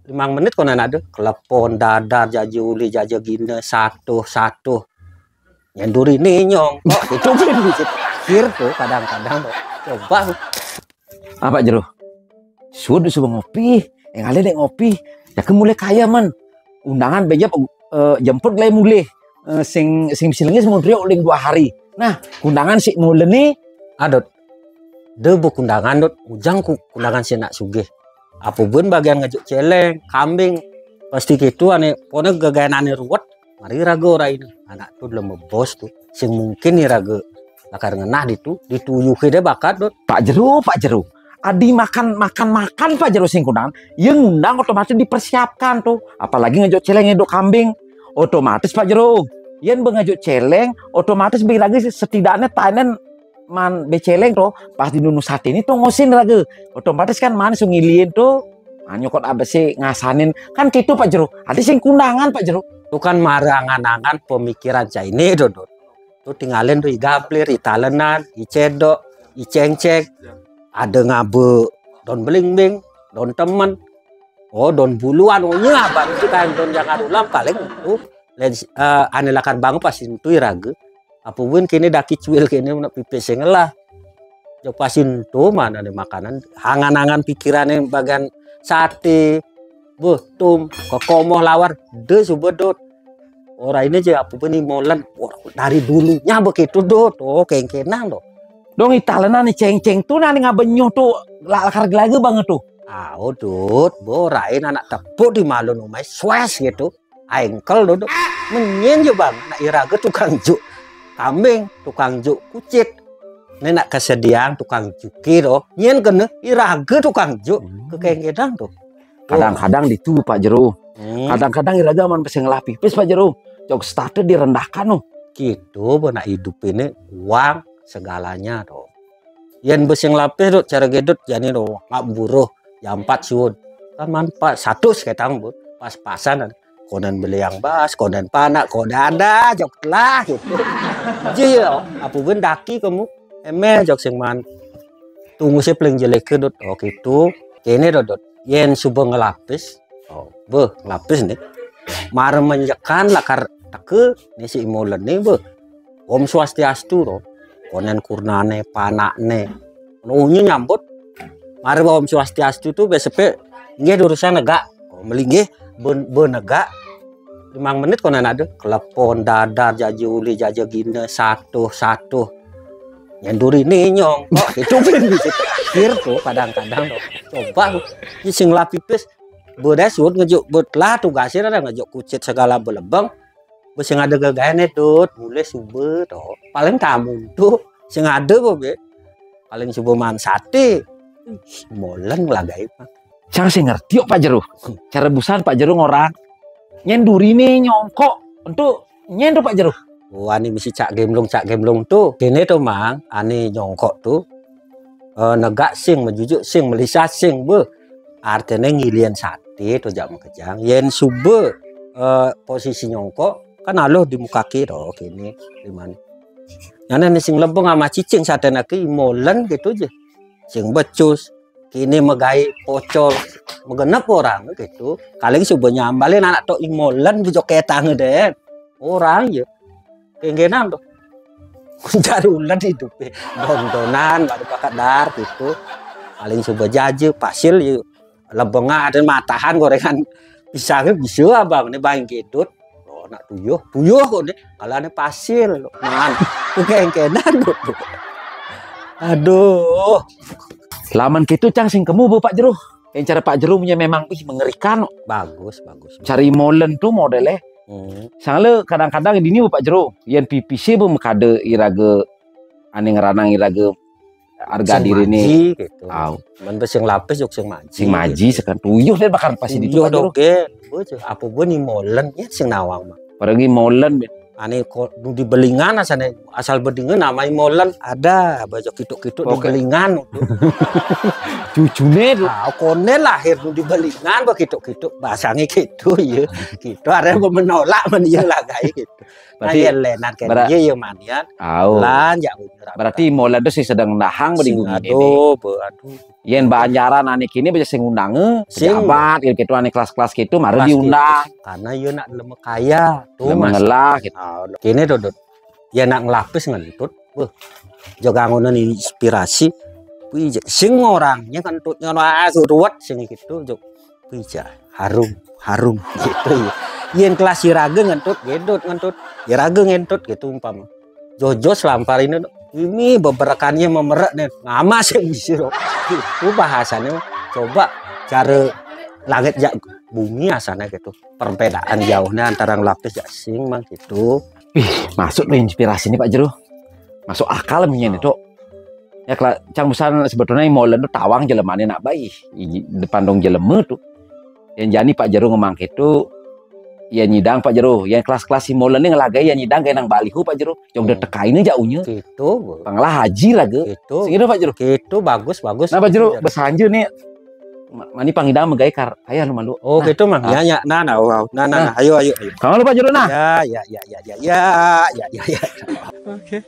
5 menit konan ada kelepon dadar jaja uli jaja gina satu nyenduri nih nyong kok itu pun bisa akhir tuh kadang-kadang tuh. Coba apa jero sudah ngopi yang ada dek ngopi ya mulai kaya man undangan beja jemput lagi mulai sing silengnya semua dia uling 2 hari nah undangan si mulai nih adot debu kundangan dot ujang kundangan si nak sugih apapun bagian ngajuk celeng kambing pasti gitu ane pone gagayan ane ruwet mari raga ora ini anak tuh belum bos tuh sing mungkin nih raga lakar ngenah dituyuhi deh bakat dot Pak Jero adi makan Pak Jero sing kundangan yang ngundang otomatis dipersiapkan tuh apalagi ngajuk celeng ngedok kambing otomatis Pak Jero yang ngajuk celeng otomatis bagi lagi setidaknya tanen man beceleng tuh pas di nunu sate ini tuh ngosin lagi otomatis kan mana sungilin tuh nyokot apa sih ngasanin kan gitu Pak Jero ada sing kundangan Pak Jero tuh kan marangan-angan pemikiran cah ini tuh tinggalin tuh igablir italenan icedok icengcek ada ngabe don beling-beling don temen don buluan nya baru kita don jangan ulang paling tuh ane lakan bangun pasti itu iraga apapun kini daki cuil kini nak pipis lah jauh pasin tuh mana nih makanan hangan-hangan pikirannya bagian sate betum kekomoh lawar deh subedot orang ini aja apapun ini molen dari dulunya begitu dot kengkenan dong dong italenan nih ceng-ceng tuh nanti ngabenyuh tuh lakar lagi banget tuh dot borain anak tepuk di malu numai swes gitu engkel dot menyen bang nak iraga tukang juk kambing tukang juk kucit nenak kesediaan tukang juki doh nyen kena iraga tukang juk kekengkedang tuh kadang-kadang itu Pak Jero kadang-kadang iraga man pesen ngelapi pis Pak Jero jok starter direndahkan loh gitu benak hidup ini uang segalanya tuh yen beseng lapis tuh cara gedut jani doh nggak buruh jam 4 suun kan manfaat satu seketang bu pas-pasan konan beli yang bas, konan panak, konan ada, jok lah gitu. Jadi apa pun daki kamu, jok sing man. Tunggu sih paling jelek kedot, gitu. Ini dot, yen subuh ngelapis, ngelapis nih. Mar menjekan lakar take, nih si imolen nih Om Swastiastu loh, konan kurnane, panakne, nuhnya nyambut. Mar Om Swastiastu tuh besok nggak urusan negak, melingge. Benegak 5 menit konan ada kelepon dadar jaja uli jaja gina satu nyenduri nih nyong kok itu pun bisa akhir tuh kadang-kadang tuh coba sing lapipis bedes suut ngejuk betlah tugasnya ada ngejuk kucit segala belebang sing ada gagayan itu mulai subuh tuh paling kamu tuh sing ada bobe paling subuh man sate molen lagai cara saya ngerti Pak Jero cara busan Pak Jero ngorang nyenduri nih nyongkok untuk nyendu Pak Jero ani misi cak gemlong tuh kini tuh mang ani nyongkok tuh negak sing menjujuk sing melisa sing artinya ngilian sate tuh jam kejang yen sube posisi nyongkok kan aloh di muka kiri kini dimana yang ini sing lembong sama cicing sate naki molen gitu aja sing becus kini megai pocol megenap orang gitu kali subuh nyambalin anak tok imolen bujok ketang deh orang ya kenggenan tuh cari ulan hidupnya dondonan baru pakai dar gitu paling subuh jaje pasil yuk lebengah ada matahan gorengan pisangnya bisa abang ini bang gedut nak tuyuh kok nih kalau ini pasil man tuh kenggenan tuh aduh laman gitu cang sing kemu bu Pak Jero yang cara Pak Jero punya memang mengerikan bagus cari molen tuh modelnya soalnya kadang-kadang ini bu Pak Jero yang PPC bu mekade iraga ane ngeranang iraga harga diri ini gitu men sing lapis jok sing maji sekan tuyuh deh bakal pasti di tuyuh doge apa pun ni molen ya sing nawang mah pergi molen ane kok di belingan asal bedingan namanya molen ada baju kituk-kituk di belingan cucune konen lahir di belingan kituk-kituk bahasanya gitu ya gitu ada yang menolak meniang lagai gitu berarti lenan kayak dia ya manian lan ya berarti molen itu sih sedang nahang aduh Yen banjaran ane kini bisa sing undang pejabat gitu ane kelas-kelas gitu mari diundang karena yo nak leme kaya tuh mengelah gitu. Kini dodot ya nak ngelapis ngentut juga ngono inspirasi pija sing orangnya kentutnya ruwet sing gitu jog pija harum gitu ya. Yen kelas irage ngentut ngentut irage ngentut gitu umpama Jojo selampar ini beberkannya memerek nih ngama sih bisa itu bahasanya coba cara langit jak bumi asalnya gitu perbedaan jauhnya antara ngelapis jak sing mah gitu. Masuk tuh inspirasi nih Pak Jero, masuk akal menyen itu ya kalau cang besar sebetulnya molen tuh tawang jelemane nak bayi depan dong jeleme tuh yang jani Pak Jero ngomong gitu ya nyidang Pak Jero yang kelas-kelas si molen ini ngelagai ya nyidang kayak nang balihu Pak Jero yang udah tekainnya jauhnya gitu panglah haji lagi gitu segitu Pak Jero gitu bagus nah Pak Jero besanju nih mani pangidang megai ayah lu malu gitu mah ya nah ayo kamu lu Pak Jero nah ya oke.